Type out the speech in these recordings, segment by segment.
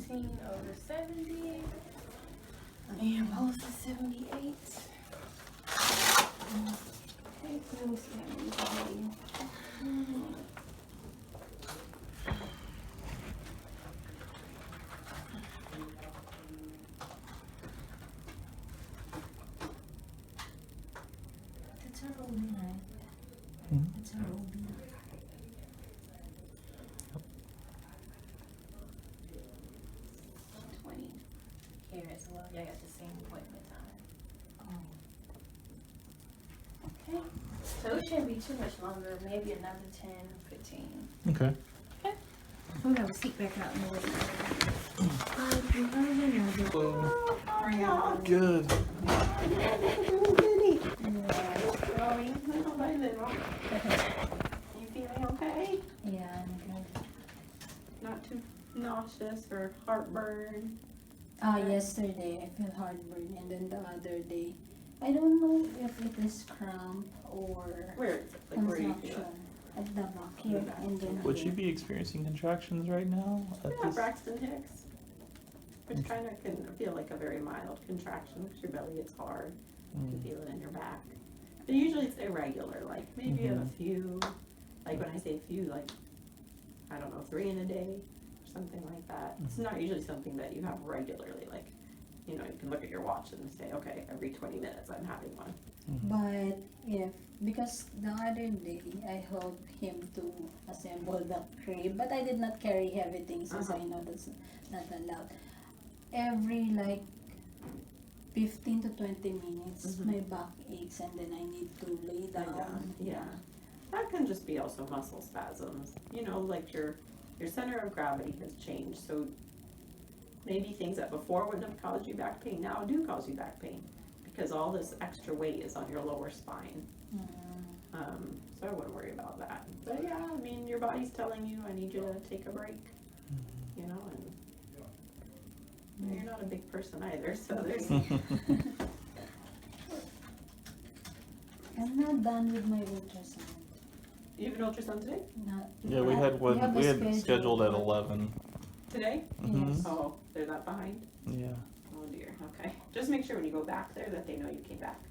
17/70. And pulse is 78. Okay, let me see how many value. That's her OB, right? That's her OB. Yep. 20 here as well. Yeah, I got the same appointment time. Oh. Okay. So it shouldn't be too much longer. Maybe another 10, 15. Okay. Okay. I'm gonna seat back out in the way. Oh, how are y'all? Good. Growing little by little. You feeling okay? Yeah, I'm good. Not too nauseous or heartburn? Yesterday I feel heartburn, and then the other day, I don't know if it is cramp or Where is it? Like where do you feel contraction it? at the back here, and then Would here. you be experiencing contractions right now? Yeah, Braxton Hicks. Which kind of can feel like a very mild contraction because your belly is hard. You can feel it in your back. But usually it's irregular, like maybe you have a few, like when I say few, like, I don't know, 3 in a day or something like that. It's not usually something that you have regularly, like, you know, you can look at your watch and say, okay, every 20 minutes I'm having one. But because the other day I helped him to assemble the crib, but I did not carry heavy things since I know that's not allowed. Every like 15 to 20 minutes, my back aches, and then I need to lay down. Yeah. That can just be also muscle spasms. You know, like your center of gravity has changed, so maybe things that before wouldn't have caused you back pain now do cause you back pain because all this extra weight is on your lower spine. So I wouldn't worry about that. But yeah, I mean, your body's telling you, I need you to take a break, you know, and you're not a big person either, so there's... I'm not done with my ultrasound. You have an ultrasound today? Not, Yeah, we had one. have a We had scheduled at 11. Today? Yes. Oh, they're that behind? Yeah. Oh dear, okay. Just make sure when you go back there that they know you came back.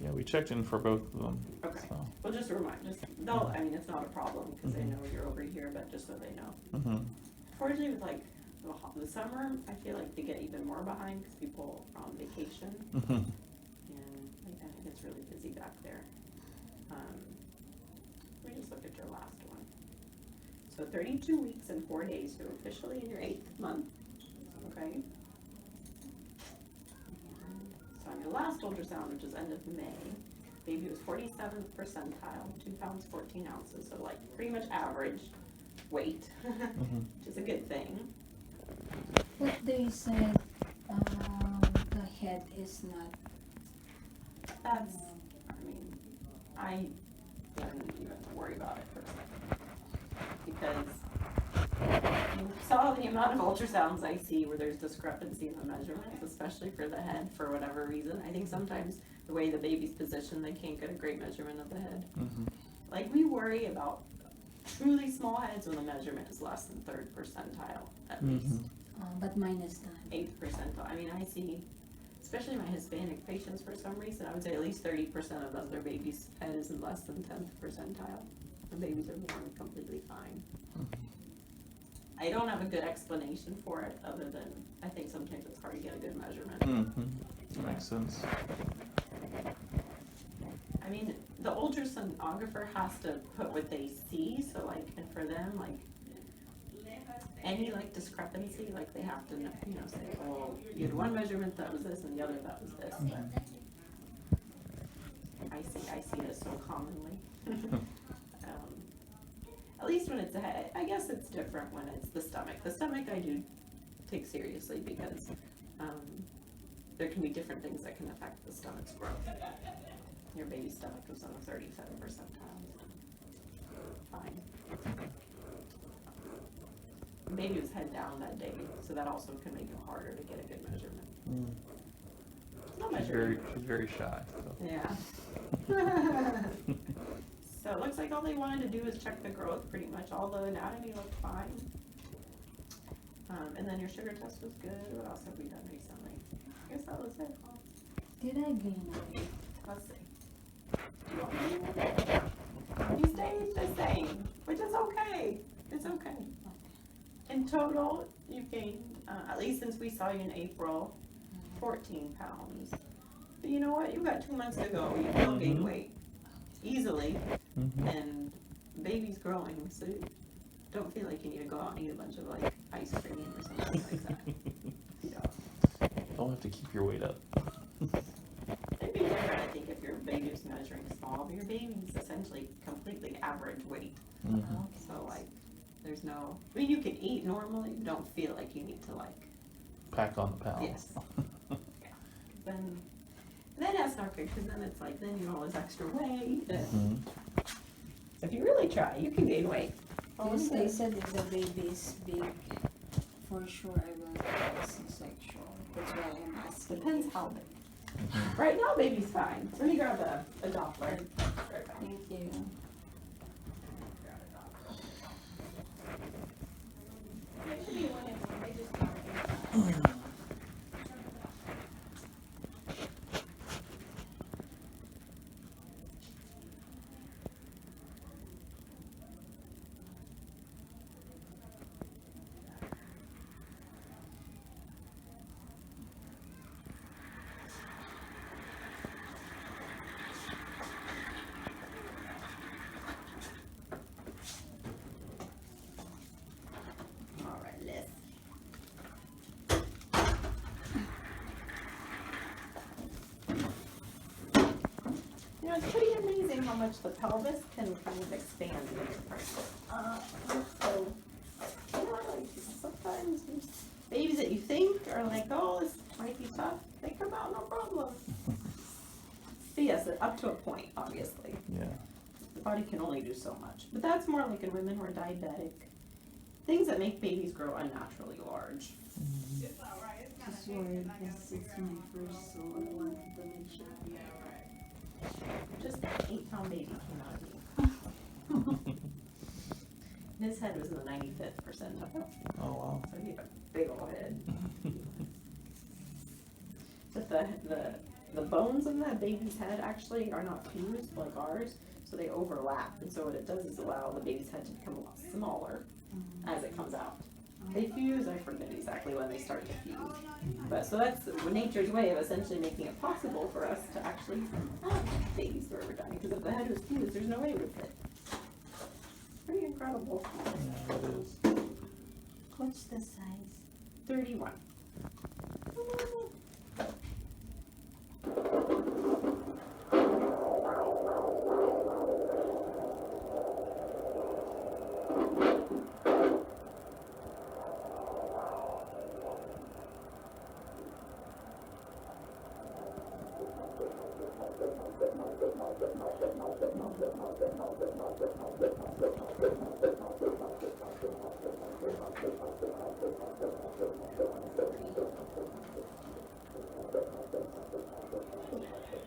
Yeah, we checked in for both of them. Okay. So. Well, just a reminder, they'll, I mean, it's not a problem because they know you're over here, but just so they know. Fortunately, with like the summer, I feel like they get even more behind because people are on vacation. And I think it's really busy back there. Let me just look at your last one. So 32 weeks and 4 days, you're officially in your 8th month. Okay. So on your last ultrasound, which is end of May, baby was 47th percentile, 2 pounds 14 ounces, so like pretty much average weight, which is a good thing. but they said the head is not. That's, I mean, I didn't even worry about it for a second because you saw the amount of ultrasounds I see where there's discrepancy in the measurements, especially for the head for whatever reason. I think sometimes the way the baby's positioned, they can't get a great measurement of the head. Like we worry about truly small heads when the measurement is less than 3rd percentile at least. But mine is done. 8th percentile. I mean, I see, especially my Hispanic patients for some reason, I would say at least 30% of their baby's head is in less than 10th percentile. The babies are born completely fine. I don't have a good explanation for it other than I think sometimes it's hard to get a good measurement. That makes sense. I mean, the ultrasonographer has to put what they see, so like, and for them, like, any like discrepancy, like they have to, you know, say, oh, you had one measurement that was this and the other that was this. But I see it so commonly. At least when it's a head, I guess it's different when it's the stomach. The stomach I do take seriously because there can be different things that can affect the stomach's growth. Your baby's stomach was on the 37th percentile. Fine. Baby was head down that day, so that also can make it harder to get a good measurement. No measurement. She's very shy. So. Yeah. So it looks like all they wanted to do is check the growth pretty much. All the anatomy looked fine. And then your sugar test was good. What else have we done recently? I guess that was it. Did I gain weight? Let's see. Do you want me to do it? You stayed the same, which is okay. It's okay. In total, you've gained, at least since we saw you in April, 14 pounds. But you know what? You've got 2 months to go. You will gain weight easily, and baby's growing, so don't feel like you need to go out and eat a bunch of like ice cream or something like that. Yeah. Don't have to keep your weight up. It'd be different, I think, if your baby's measuring small, but your baby's essentially completely average weight. So like, there's no, I mean, you can eat normally, you don't feel like you need to like, Pack on the pounds. yes. Yeah. Then that's not good, because then it's like, then you all this extra weight. And if you really try, you can gain weight. Yes, they said if the baby is big, for sure I will get a C-section. That's why I'm asking. Depends how big. Right now, baby's fine. Let me grab a Doppler. Right back. Thank you. There should be one in there. They just got it. All right, let's. You know, it's pretty amazing how much the pelvis can kind of expand when you're pregnant. So, you know, like sometimes there's babies that you think are like, oh, this might be tough, they come out no problem. But yes, up to a point, obviously. Yeah. The body can only do so much. But that's more like in women who are diabetic. Things that make babies grow unnaturally large. Just worried because it's my first, so I wanted to make sure. Just an 8-pound baby came out of me. His head was in the 95th percentile. Oh wow. So he had a big old head. But the bones in that baby's head actually are not fused like ours, so they overlap. And so what it does is allow the baby's head to become a lot smaller as it comes out. They fuse, I forget exactly when they start to fuse. But so that's nature's way of essentially making it possible for us to actually have babies where we're dying. Because if the head was fused, there's no way it would fit. Pretty incredible. Yeah, it is. What's the size? 31.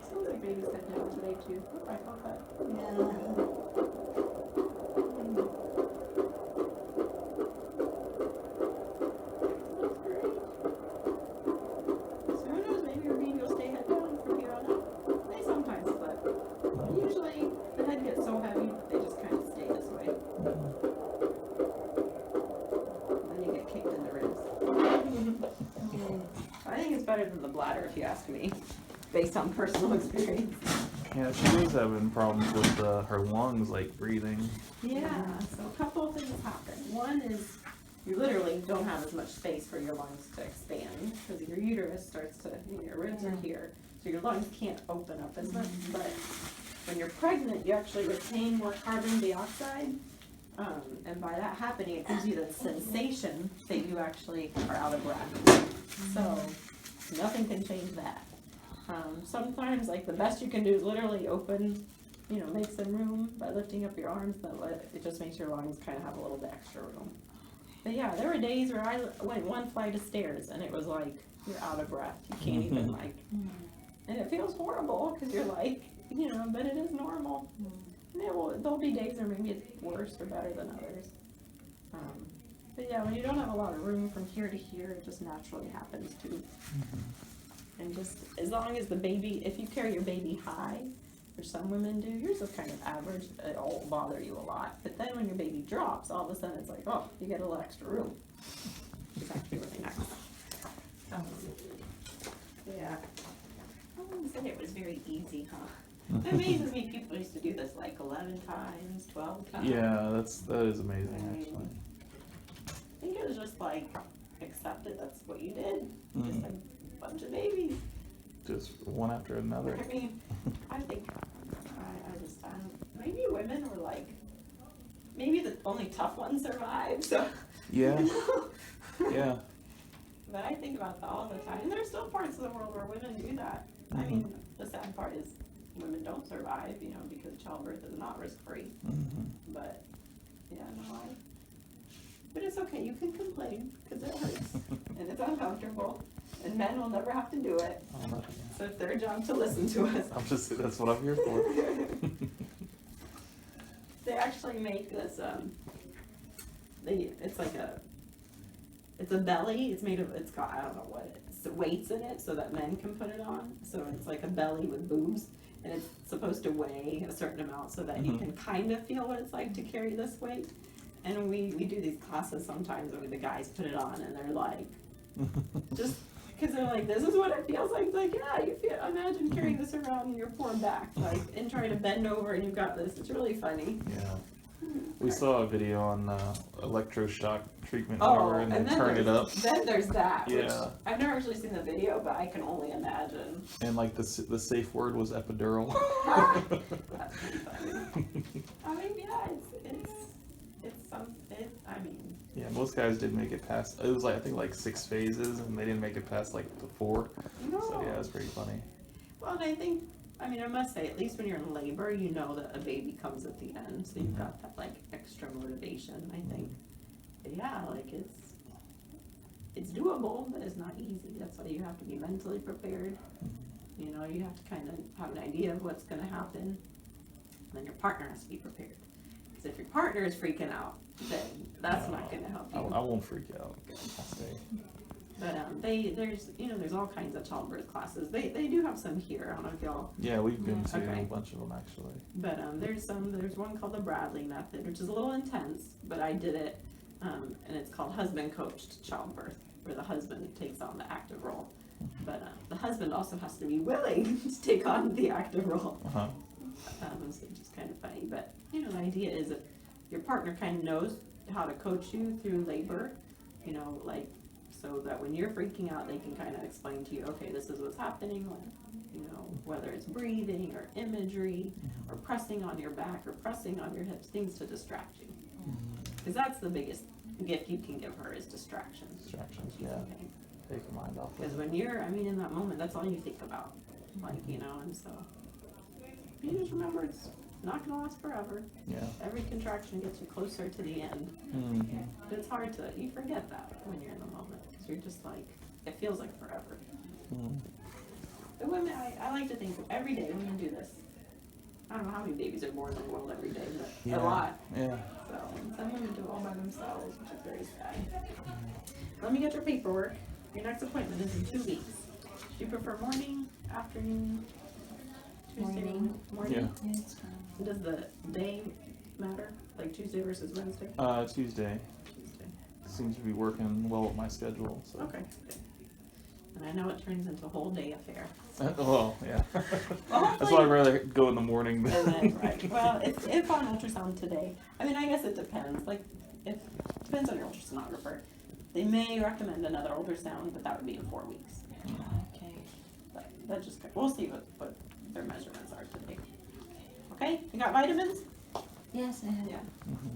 Sounds like baby's head down today too. I felt that. Looks great. So who knows, maybe your baby will stay head down from here on out. They sometimes flip. Usually the head gets so heavy, they just kind of stay this way. Then you get kicked in the ribs. I think it's better than the bladder if you ask me, based on personal experience. Yeah, she was having problems with her lungs, like breathing. Yeah, so a couple of things happen. One is you literally don't have as much space for your lungs to expand because your uterus starts to, your ribs are here, so your lungs can't open up as much. But when you're pregnant, you actually retain more carbon dioxide, and by that happening, it gives you the sensation that you actually are out of breath. So nothing can change that. Sometimes, like, the best you can do is literally open, make some room by lifting up your arms, but it just makes your lungs kind of have a little bit extra room. But yeah, there were days where I went one flight of stairs and it was like, you're out of breath. You can't even and it feels horrible because you're like, but it is normal. And there'll be days where maybe it's worse or better than others. But yeah, when you don't have a lot of room from here to here, it just naturally happens too. And just as long as the baby, if you carry your baby high, or some women do, yours is kind of average, it won't bother you a lot. But then when your baby drops, all of a sudden it's like, oh, you get a little extra room. It's actually really nice. Yeah. I wouldn't say it was very easy, huh? It amazes me people used to do this like 11 times, 12 times. Yeah, that is amazing actually. I think it was just like accepted, that's what you did. Just like a bunch of babies. Just one after another. I mean, I think, I don't, maybe women were like, maybe the only tough ones survive, so. Yeah. You know? Yeah. But I think about that all the time, and there's still parts of the world where women do that. I mean, the sad part is women don't survive, you know, because childbirth is not risk-free. But, yeah, no, but it's okay, you can complain, because it hurts, and it's uncomfortable, and men will never have to do it. So it's their job to listen to us. That's what I'm here for. They actually make this, it's a belly, it's made of, it's got, I don't know what, it's weights in it so that men can put it on. So it's like a belly with boobs, and it's supposed to weigh a certain amount so that you can kind of feel what it's like to carry this weight. And we do these classes sometimes where the guys put it on and they're like, just, because they're like, this is what it feels like. It's like, yeah, you feel, imagine carrying this around your poor back, like, and trying to bend over and you've got this. It's really funny. Yeah. We saw a video on electroshock treatment, and and then turn it up. Then there's that. Which Yeah. I've never actually seen the video, but I can only imagine. And like the safe word was epidural. That's pretty funny. I mean, yeah, it's something. I mean. Yeah, most guys didn't make it past. It was like I think like 6 phases, and they didn't make it past like the 4. No. So yeah, it was pretty funny. Well, and I think, I mean, I must say, at least when you're in labor, you know that a baby comes at the end, so you've got that like extra motivation, I think. But yeah, like it's doable, but it's not easy. That's why you have to be mentally prepared. You know, you have to kind of have an idea of what's going to happen. And then your partner has to be prepared. Because if your partner is freaking out, then that's not going to help you. I won't freak out. I'll stay. But there's all kinds of childbirth classes. They do have some here. I don't know if y'all. Yeah, we've been to Okay. a bunch of them actually. But there's one called the Bradley method, which is a little intense, but I did it, and it's called husband coached childbirth, where the husband takes on the active role. But the husband also has to be willing to take on the active role. So it's just kind of funny. But you know, the idea is that your partner kind of knows how to coach you through labor. You know, like, so that when you're freaking out, they can kind of explain to you, okay, this is what's happening, like, you know, whether it's breathing or imagery or pressing on your back or pressing on your hips, things to distract you. Because that's the biggest gift you can give her is distractions. Distractions, yeah. Take your mind off. Because when you're, I mean, in that moment, that's all you think about. Like, you know, and so you just remember it's not going to last forever. Yeah. Every contraction gets you closer to the end. But it's hard to, you forget that when you're in the moment. Because you're just like, it feels like forever. But women, I like to think every day women do this. I don't know how many babies are born in the world every day, but a lot. Yeah. So, and some women do it all by themselves, which is very sad. Let me get your paperwork. Your next appointment is in 2 weeks. Do you prefer morning, afternoon, Tuesday? Morning. Yeah. It's fine. Does the day matter? Like Tuesday versus Wednesday? Tuesday. Tuesday. Seems to be working well with my schedule. So. Okay, good. And I know it turns into a whole day affair. Well, yeah. Well, That's why I'd rather go in the morning. And then, right. Well, if on ultrasound today, I mean, I guess it depends. Like, it depends on your ultrasonographer. They may recommend another ultrasound, but that would be in 4 weeks. Okay. But that just, we'll see what their measurements are today. Okay, you got vitamins? Yes, I have. Yeah.